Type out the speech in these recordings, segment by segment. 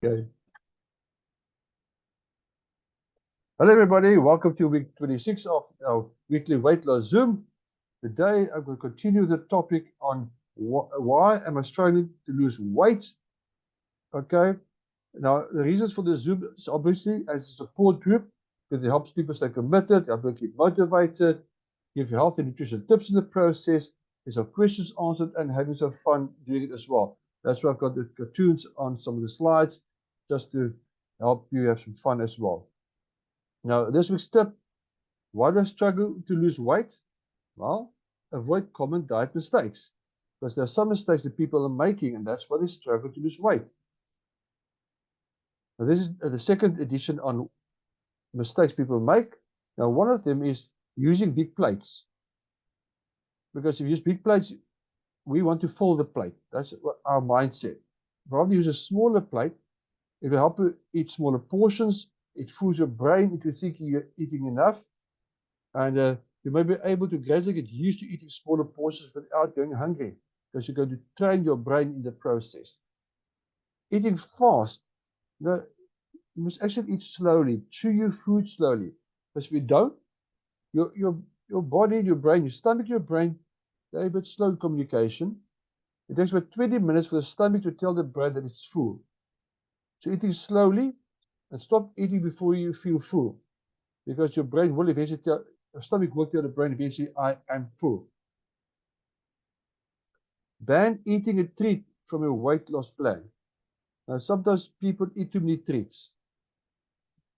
Okay. Hello, everybody. Welcome to week 26 of our weekly weight loss Zoom. Today, I'm going to continue the topic on why am I struggling to lose weight. Okay. Now, the reasons for the Zoom is obviously as a support group because it helps people stay committed, help them keep motivated, give you health and nutrition tips in the process, get some questions answered, and having some fun doing it as well. That's why I've got the cartoons on some of the slides just to help you have some fun as well. Now, this week's tip, why do I struggle to lose weight? Well, avoid common diet mistakes. Because there are some mistakes that people are making, and that's why they struggle to lose weight. Now, this is the second edition on mistakes people make. Now, one of them is using big plates. Because if you use big plates, we want to fill the plate. That's our mindset. Rather use a smaller plate. It will help you eat smaller portions. It fools your brain into thinking you're eating enough. And you may be able to gradually get used to eating smaller portions without going hungry, because you're going to train your brain in the process. Eating fast, you must actually eat slowly, chew your food slowly. Because if you don't, your body, your brain, your stomach, your brain, they're a bit slow in communication. It takes about 20 minutes for the stomach to tell the brain that it's full. So eating slowly and stop eating before you feel full, because your brain will eventually tell, your stomach will tell the brain eventually, I am full. Ban eating a treat from your weight loss plan. Now, sometimes people eat too many treats.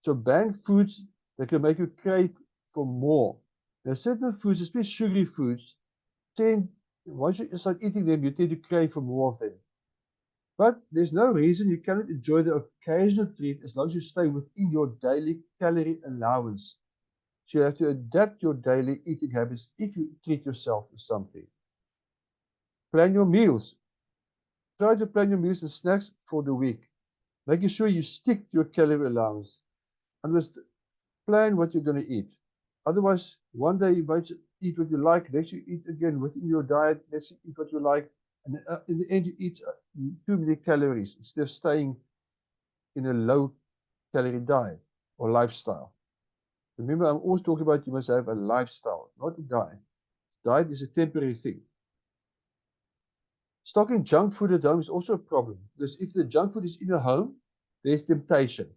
So ban foods that can make you crave for more. There are certain foods, especially sugary foods, once you start eating them, you tend to crave for more of them. But there's no reason you cannot enjoy the occasional treat as long as you stay within your daily calorie allowance. So you have to adapt your daily eating habits if you treat yourself to something. Plan your meals. Try to plan your meals and snacks for the week, making sure you stick to your calorie allowance. And just plan what you're going to eat. Otherwise, one day you might eat what you like, next you eat again within your diet, next you eat what you like, and in the end you eat too many calories instead of staying in a low calorie diet or lifestyle. Remember, I'm always talking about you must have a lifestyle, not a diet. Diet is a temporary thing. Stocking junk food at home is also a problem, because if the junk food is in your home, there's temptation.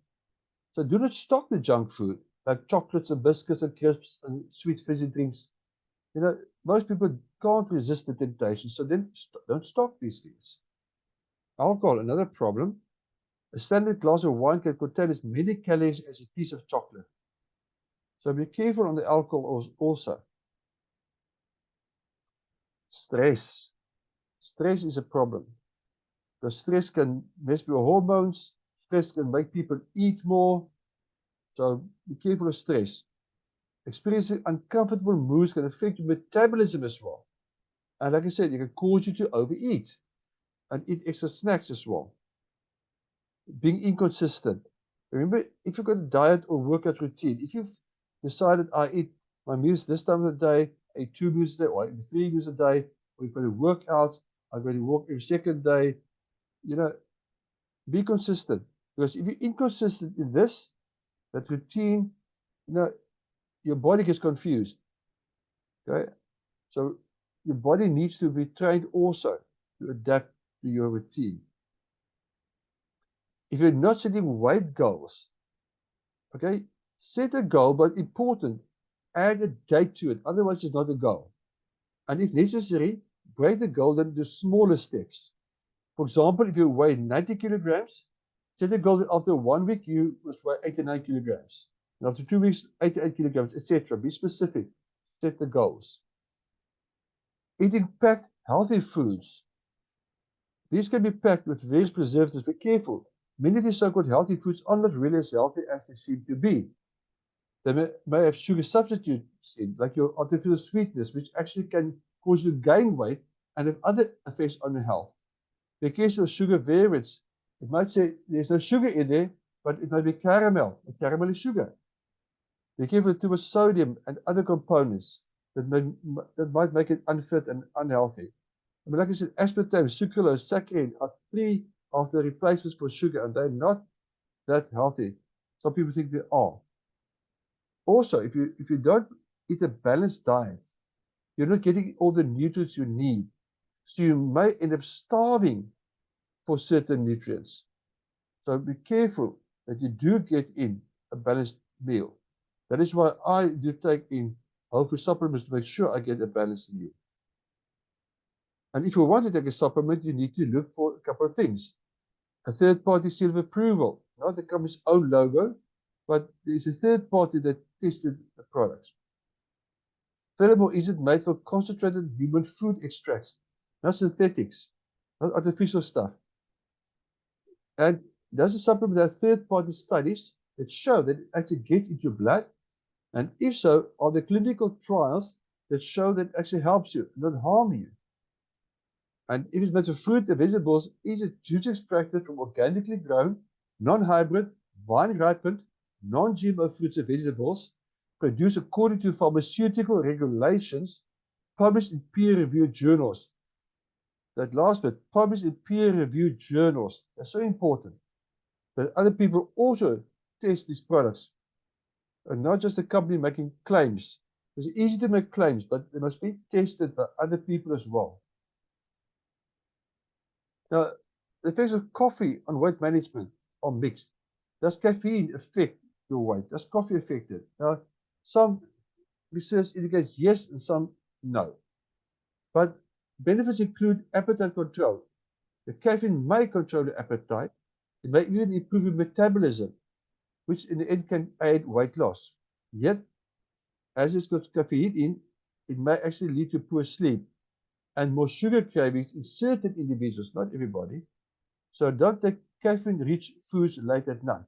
So do not stock the junk food, like chocolates and biscuits and crisps and sweet fizzy drinks. You know, most people can't resist the temptation, so then don't stock these things. Alcohol, another problem. A standard glass of wine can contain as many calories as a piece of chocolate. So be careful on the alcohol also. Stress. Stress is a problem, because stress can mess with your hormones. Stress can make people eat more. So be careful of stress. Experiencing uncomfortable moods can affect your metabolism as well. And like I said, it can cause you to overeat and eat extra snacks as well. Being inconsistent. Remember, if you've got a diet or workout routine, if you've decided I eat my meals this time of the day, I eat 2 meals a day, or I eat 3 meals a day, or you've got to work out, I'm going to walk every second day, be consistent. Because if you're inconsistent in this, that routine, your body gets confused. Okay? So your body needs to be trained also to adapt to your routine. If you're not setting weight goals, okay, set a goal, but important, add a date to it. Otherwise, it's not a goal. And if necessary, break the goal into smaller steps. For example, if you weigh 90 kilograms, set a goal that after 1 week you must weigh 89 kilograms. And after 2 weeks, 88 kilograms, etc. Be specific. Set the goals. Eating packed, healthy foods. These can be packed with various preservatives. Be careful. Many of these so-called healthy foods are not really as healthy as they seem to be. They may have sugar substitutes in, like your artificial sweetness, which actually can cause you to gain weight and have other effects on your health. The case of sugar variants, it might say there's no sugar in there, but it might be caramel. And caramel is sugar. Be careful too much sodium and other components that might make it unfit and unhealthy. I mean, like I said, aspartame, sucralose, saccharin are 3 of the replacements for sugar, and they're not that healthy. Some people think they are. Also, if you don't eat a balanced diet, you're not getting all the nutrients you need. So you may end up starving for certain nutrients. So be careful that you do get in a balanced meal. That is why I do take in whole food supplements to make sure I get a balanced meal. And if you want to take a supplement, you need to look for a couple of things. A third-party seal of approval, not the company's own logo, but there's a third party that tested the products. Furthermore, is it made from concentrated human food extracts, not synthetics, not artificial stuff? And does the supplement have third-party studies that show that it actually gets into your blood? And if so, are there clinical trials that show that it actually helps you, not harm you? And if it's made of fruit and vegetables, is it juice extracted from organically grown, non-hybrid, vine-ripened, non-GMO fruits and vegetables, produced according to pharmaceutical regulations, published in peer-reviewed journals? That last bit, published in peer-reviewed journals. That's so important. That other people also test these products, and not just a company making claims. It's easy to make claims, but they must be tested by other people as well. Now, the effects of coffee on weight management are mixed. Does caffeine affect your weight? Does coffee affect it? Now, some research indicates yes and some no. But benefits include appetite control. The caffeine may control the appetite. It may even improve your metabolism, which in the end can aid weight loss. Yet, as it's got caffeine in, it may actually lead to poor sleep and more sugar cravings in certain individuals, not everybody. So don't take caffeine-rich foods late at night.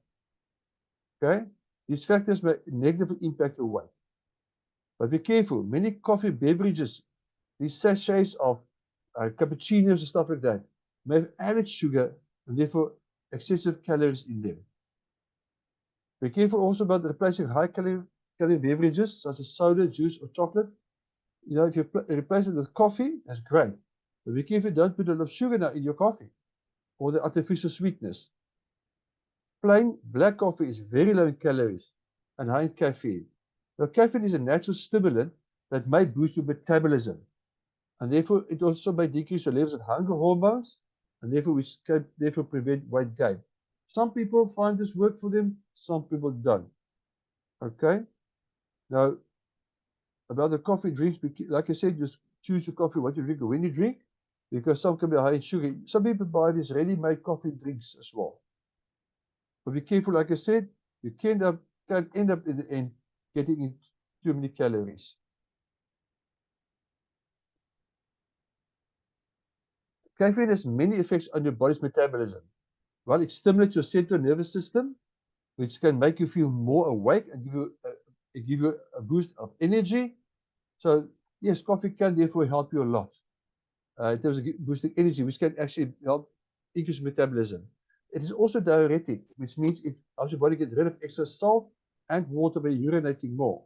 Okay? These factors may negatively impact your weight. But be careful. Many coffee beverages, these sachets of cappuccinos and stuff like that, may have added sugar and therefore excessive calories in them. Be careful also about replacing high-calorie beverages such as soda, juice, or chocolate. You know, if you replace it with coffee, that's great. But be careful, don't put a lot of sugar now in your coffee or the artificial sweetness. Plain black coffee is very low in calories and high in caffeine. Now, caffeine is a natural stimulant that may boost your metabolism, and therefore it also may decrease your levels of hunger hormones, and therefore which can therefore prevent weight gain. Some people find this work for them, some people don't. Okay? Now, about the coffee drinks, like I said, just choose your coffee, what you drink, or when you drink, because some can be high in sugar. Some people buy these ready-made coffee drinks as well. But be careful, like I said, you can end up in the end getting in too many calories. Caffeine has many effects on your body's metabolism. Well, it stimulates your central nervous system, which can make you feel more awake and give you a boost of energy. So, yes, coffee can therefore help you a lot in terms of boosting energy, which can actually help increase metabolism. It is also diuretic, which means it helps your body get rid of excess salt and water by urinating more.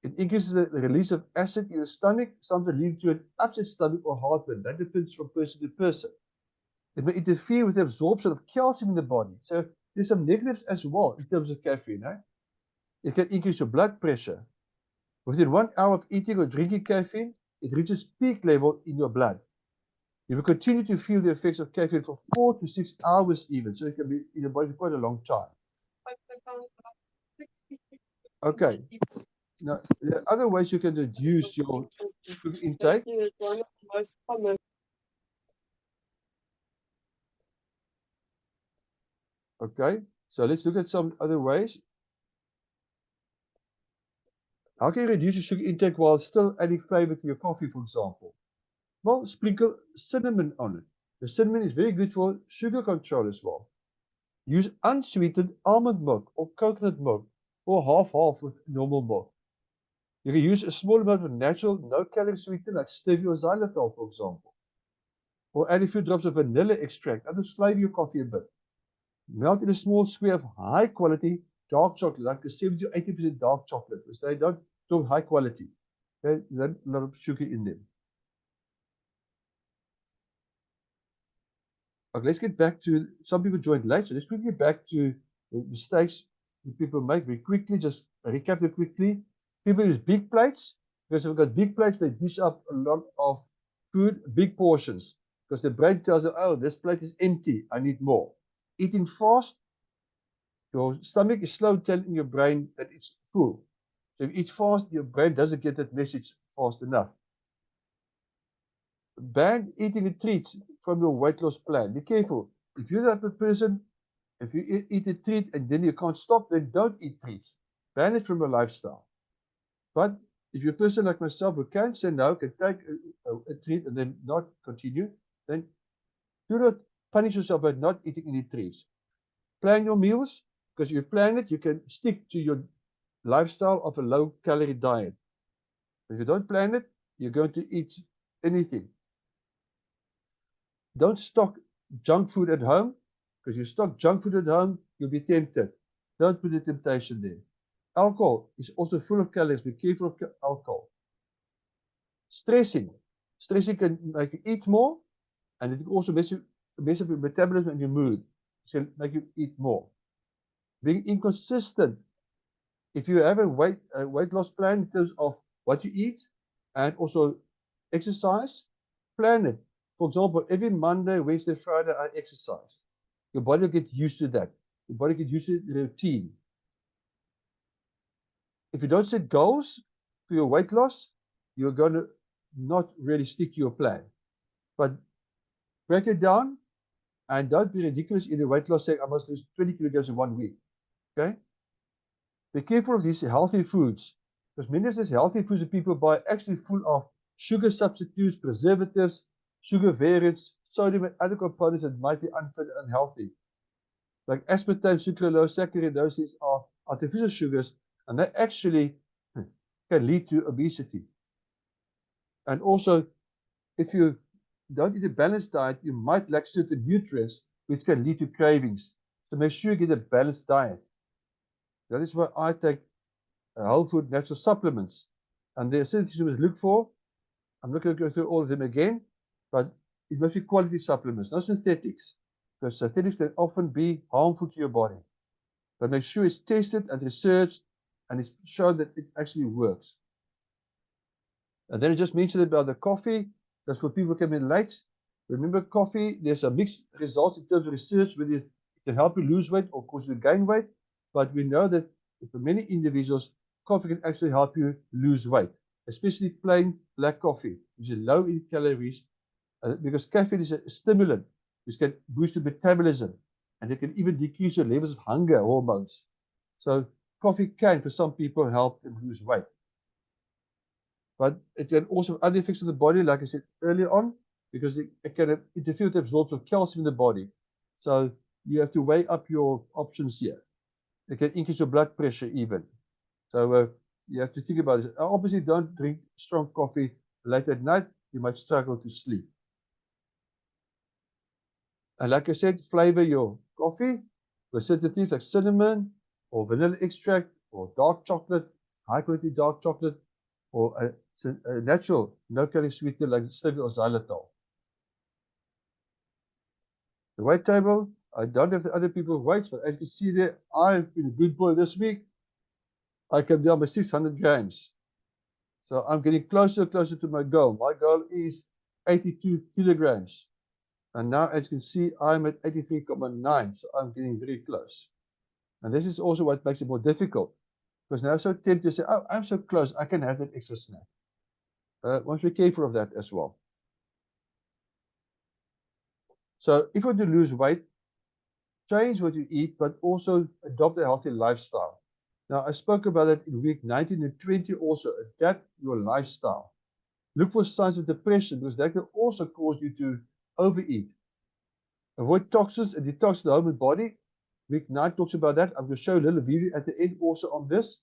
It increases the release of acid in the stomach, sometimes leading to an upset stomach or heartburn. That depends from person to person. It may interfere with the absorption of calcium in the body. So there's some negatives as well in terms of caffeine. It can increase your blood pressure. Within 1 hour of eating or drinking caffeine, it reaches peak level in your blood. You will continue to feel the effects of caffeine for 4 to 6 hours even, so it can be in your body for quite a long time. Okay. Now, there are other ways you can reduce your sugar intake. Okay, so let's look at some other ways. How can you reduce your sugar intake while still adding flavor to your coffee, for example? Well, sprinkle cinnamon on it. The cinnamon is very good for sugar control as well. Use unsweetened almond milk or coconut milk, or half-half with normal milk. You can use a small amount of natural, no-calorie sweetener like stevia or xylitol, for example. Or add a few drops of vanilla extract. That will flavor your coffee a bit. Melt in a small square of high-quality dark chocolate, like a 70 to 80% dark chocolate, because they don't talk high quality. There's a lot of sugar in them. Okay, let's get back to, some people joined late, so let's quickly get back to the mistakes that people make very quickly. Just recap it quickly. People use big plates, because if they've got big plates, they dish up a lot of food, big portions, because the brain tells them, oh, this plate is empty, I need more. Eating fast, your stomach is slow telling your brain that it's full. So if you eat fast, your brain doesn't get that message fast enough. Ban eating a treat from your weight loss plan. Be careful. If you're that type of person, if you eat a treat and then you can't stop, then don't eat treats. Ban it from your lifestyle. But if you're a person like myself who can say no, can take a treat and then not continue, then do not punish yourself by not eating any treats. Plan your meals, because if you plan it, you can stick to your lifestyle of a low-calorie diet. If you don't plan it, you're going to eat anything. Don't stock junk food at home, because you stock junk food at home, you'll be tempted. Don't put the temptation there. Alcohol is also full of calories. Be careful of alcohol. Stressing. Stressing can make you eat more, and it can also mess up your metabolism and your mood. It can make you eat more. Being inconsistent. If you have a weight loss plan in terms of what you eat and also exercise, plan it. For example, every Monday, Wednesday, Friday, I exercise. Your body will get used to that. Your body gets used to the routine. If you don't set goals for your weight loss, you're going to not really stick to your plan. But break it down and don't be ridiculous in the weight loss saying, I must lose 20 kilograms in 1 week. Okay? Be careful of these healthy foods, because many of these healthy foods that people buy are actually full of sugar substitutes, preservatives, sugar variants, sodium, and other components that might be unfit and unhealthy. Like aspartame, sucralose, saccharidoses are artificial sugars, and they actually can lead to obesity. And also, if you don't eat a balanced diet, you might lack certain nutrients, which can lead to cravings. So make sure you get a balanced diet. That is why I take whole food natural supplements. And there are certain things you must look for. I'm not going to go through all of them again, but it must be quality supplements, not synthetics, because synthetics can often be harmful to your body. But make sure it's tested and researched, and it's shown that it actually works. And then I just mentioned about the coffee. That's for people who come in late. Remember, coffee, there's a mixed results in terms of research, whether it can help you lose weight or cause you to gain weight. But we know that for many individuals, coffee can actually help you lose weight, especially plain black coffee, which is low in calories, because caffeine is a stimulant, which can boost your metabolism, and it can even decrease your levels of hunger hormones. So coffee can, for some people, help them lose weight. But it can also have other effects on the body, like I said earlier on, because it can interfere with the absorption of calcium in the body. So you have to weigh up your options here. It can increase your blood pressure even. So you have to think about it. Obviously, don't drink strong coffee late at night. You might struggle to sleep. And like I said, flavor your coffee with certain things like cinnamon or vanilla extract or dark chocolate, high quality dark chocolate, or a natural no-calorie sweetener like stevia or xylitol. The weight table, I don't have the other people's weights, but as you can see there, I've been a good boy this week. I came down by 600 grams. So I'm getting closer and closer to my goal. My goal is 82 kilograms. And now, as you can see, I'm at 83.9, so I'm getting very close. And this is also what makes it more difficult, because now I'm so tempted to say, oh, I'm so close, I can have that extra snack. Must be careful of that as well. So if you want to lose weight, change what you eat, but also adopt a healthy lifestyle. Now, I spoke about it in week 19 and 20 also. Adapt your lifestyle. Look for signs of depression, because that can also cause you to overeat. Avoid toxins and detox the home and body. Week 9 talks about that. I'm going to show a little video at the end also on this.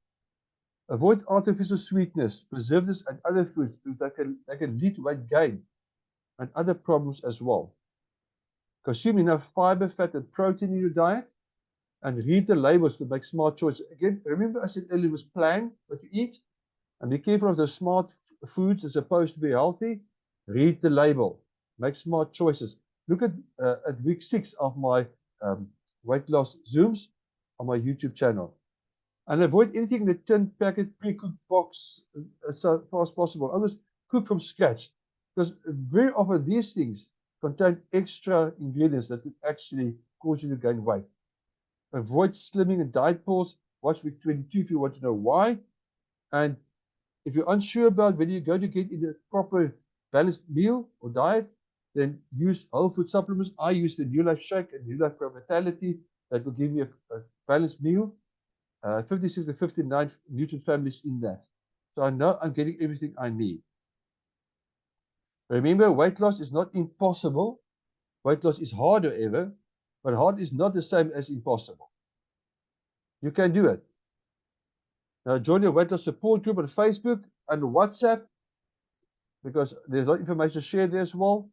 Avoid artificial sweetness, preservatives, and other foods, because that can lead to weight gain and other problems as well. Consume enough fiber, fat, and protein in your diet, and read the labels to make smart choices. Again, remember I said earlier was plan what you eat, and be careful of those smart foods that are supposed to be healthy. Read the label, make smart choices. look at week 6 of my weight loss Zooms on my YouTube channel. And avoid anything in the tin packet, pre-cooked box as far as possible. Always cook from scratch. Because very often these things contain extra ingredients that would actually cause you to gain weight. Avoid slimming and diet pills. Watch week 22 if you want to know why. And if you're unsure about whether you're going to get in a proper balanced meal or diet, then use whole food supplements. I use the New Life Shake and New Life Pro Vitality. That will give me a balanced meal. 56 to 59 nutrient families in that. So I know I'm getting everything I need. Remember, weight loss is not impossible. Weight loss is hard, however, but hard is not the same as impossible. You can do it. Now join your weight loss support group on Facebook and WhatsApp, because there's a lot of information shared there as well.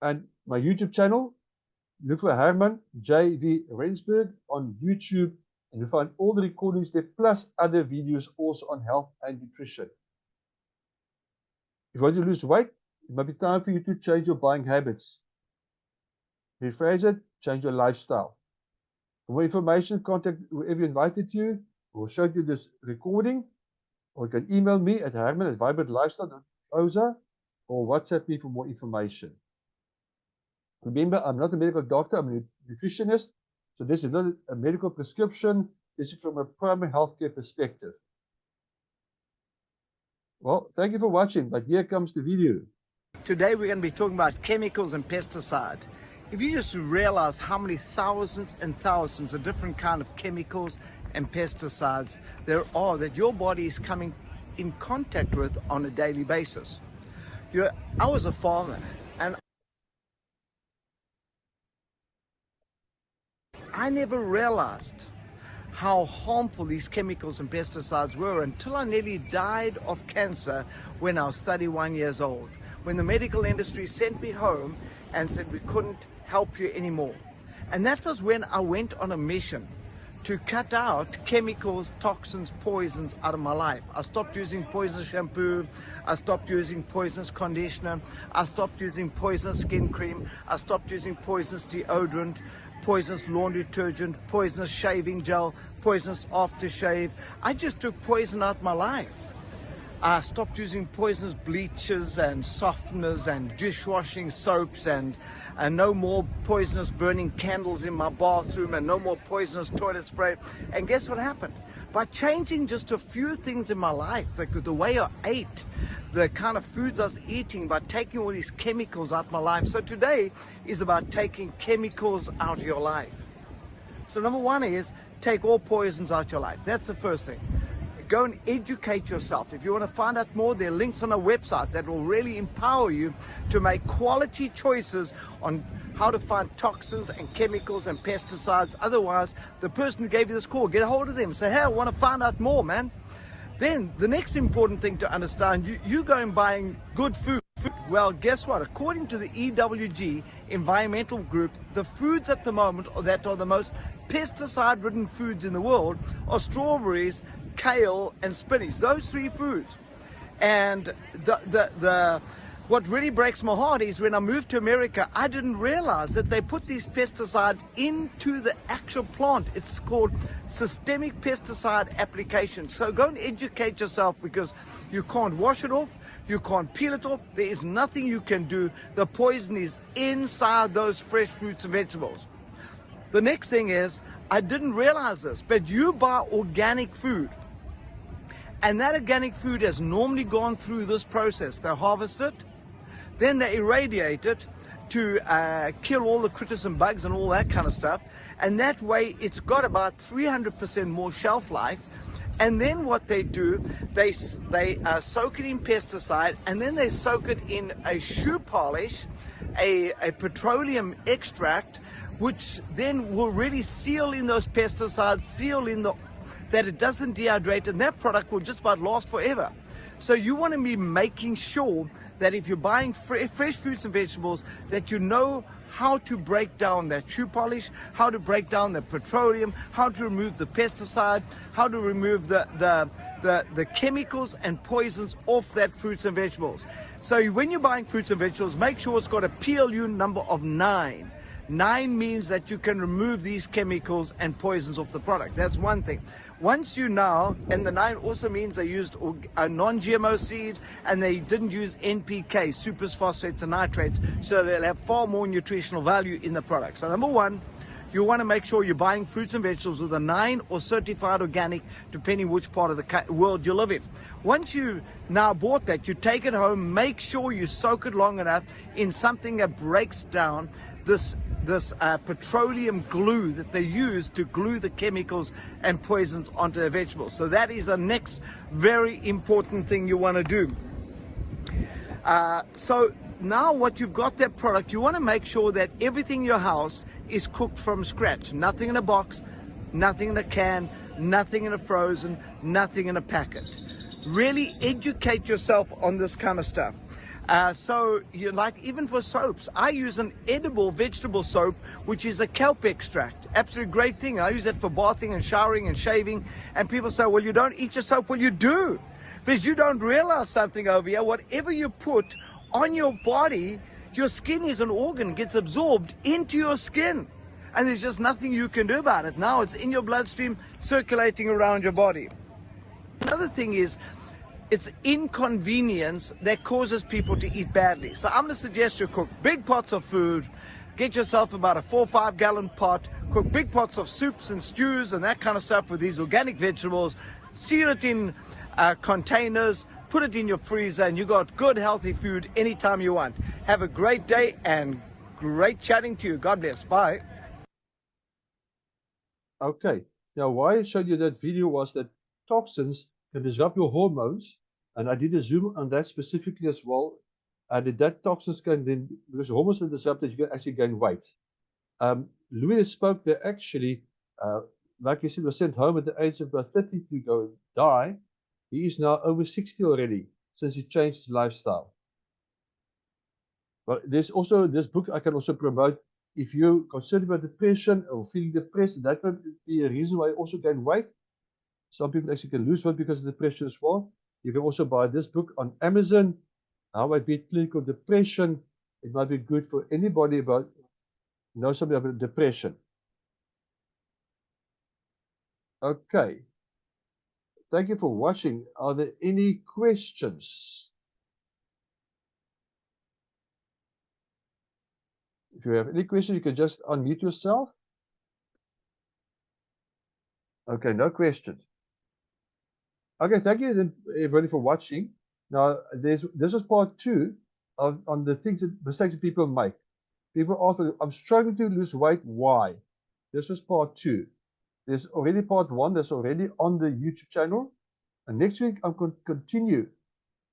And my YouTube channel, look for Herman J.V. Rensburg on YouTube, and you'll find all the recordings there, plus other videos also on health and nutrition. If you want to lose weight, it might be time for you to change your buying habits. Rephrase it, change your lifestyle. For more information, contact whoever invited you. We'll show you this recording, or you can email me at herman@vibrantlifestyle.oza, or WhatsApp me for more information. Remember, I'm not a medical doctor, I'm a nutritionist, so this is not a medical prescription. This is from a primary healthcare perspective. Well, thank you for watching, but here comes the video. Today we're going to be talking about chemicals and pesticide. If you just realize how many thousands and thousands of different kind of chemicals and pesticides there are that your body is coming in contact with on a daily basis. I was a farmer, and I never realized how harmful these chemicals and pesticides were until I nearly died of cancer when I was 31 years old, when the medical industry sent me home and said we couldn't help you anymore. And that was when I went on a mission to cut out chemicals, toxins, poisons out of my life. I stopped using poisonous shampoo, I stopped using poisonous conditioner, I stopped using poisonous skin cream, I stopped using poisonous deodorant, poisonous laundry detergent, poisonous shaving gel, poisonous aftershave. I just took poison out of my life. I stopped using poisonous bleaches and softeners and dishwashing soaps, and no more poisonous burning candles in my bathroom, and no more poisonous toilet spray. And guess what happened? By changing just a few things in my life, the way I ate, the kind of foods I was eating, by taking all these chemicals out of my life. So today is about taking chemicals out of your life. So number one is take all poisons out of your life. That's the first thing. Go and educate yourself. If you want to find out more, there are links on our website that will really empower you to make quality choices on how to find toxins and chemicals and pesticides. Otherwise, the person who gave you this call, get a hold of them. Say, hey, I want to find out more, man. Then the next important thing to understand, you go and buying good food. Well, guess what? According to the EWG environmental group, the foods at the moment that are the most pesticide-ridden foods in the world are strawberries, kale, and spinach. Those three foods. And what really breaks my heart is when I moved to America, I didn't realize that they put these pesticides into the actual plant. It's called systemic pesticide application. So go and educate yourself, because you can't wash it off, you can't peel it off, there is nothing you can do. The poison is inside those fresh fruits and vegetables. The next thing is, I didn't realize this, but you buy organic food, and that organic food has normally gone through this process. They harvest it, then they irradiate it to kill all the critters and bugs and all that kind of stuff. And that way it's got about 300% more shelf life. And then what they do, they soak it in pesticide, and then they soak it in a shoe polish, a petroleum extract, which then will really seal in those pesticides, seal in that it doesn't dehydrate, and that product will just about last forever. So you want to be making sure that if you're buying fresh fruits and vegetables, that you know how to break down that shoe polish, how to break down the petroleum, how to remove the pesticide, how to remove the chemicals and poisons off that fruits and vegetables. So when you're buying fruits and vegetables, make sure it's got a PLU number of 9. 9 means that you can remove these chemicals and poisons off the product. That's one thing. Once you now, and the 9 also means they used a non-GMO seed and they didn't use NPK, supers, phosphates, and nitrates, so they'll have far more nutritional value in the product. So number one, you want to make sure you're buying fruits and vegetables with a 9 or certified organic, depending which part of the world you live in. Once you now bought that, you take it home, make sure you soak it long enough in something that breaks down this petroleum glue that they use to glue the chemicals and poisons onto the vegetables. So that is the next very important thing you want to do. So now what you've got that product, you want to make sure that everything in your house is cooked from scratch. Nothing in a box, nothing in a can, nothing in a frozen, nothing in a packet. Really educate yourself on this kind of stuff. So you like, even for soaps, I use an edible vegetable soap, which is a kelp extract. Absolutely great thing. I use that for bathing and showering and shaving. And people say, well, you don't eat your soap. Well, you do. Because you don't realize something over here. Whatever you put on your body, your skin is an organ, gets absorbed into your skin. And there's just nothing you can do about it. Now it's in your bloodstream, circulating around your body. Another thing is, it's inconvenience that causes people to eat badly. So I'm going to suggest you cook big pots of food. Get yourself about a 4 or 5 gallon pot. Cook big pots of soups and stews and that kind of stuff with these organic vegetables. Seal it in containers. Put it in your freezer, and you got good, healthy food anytime you want. Have a great day and great chatting to you. God bless. Bye. Okay. Now, why I showed you that video was that toxins can disrupt your hormones, and I did a zoom on that specifically as well. And that toxins can then, because hormones are disrupted, you can actually gain weight. Louis spoke there actually, like he said, was sent home at the age of about 30 to go die. He is now over 60 already since he changed his lifestyle. But there's also this book I can also promote. If you're concerned about depression or feeling depressed, that might be a reason why you also gain weight. Some people actually can lose weight because of depression as well. You can also buy this book on Amazon, How I Beat Clinical Depression. It might be good for anybody about know something about depression. Okay. Thank you for watching. Are there any questions? If you have any questions, you can just unmute yourself. Okay, no questions. Okay, thank you then, everybody, for watching. Now, this is part 2 on the mistakes that people make. People ask me, I'm struggling to lose weight. Why? This is part 2. There's already part 1 that's already on the YouTube channel. And next week, I'm going to continue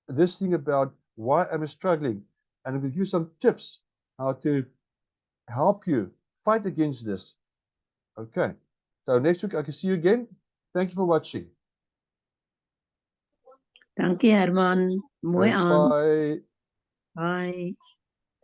this thing about why I'm struggling. And I'm going to give you some tips how to help you fight against this. Okay. So next week, I can see you again. Thank you for watching. Dankie Herman, mooi aand. Bye. Bye.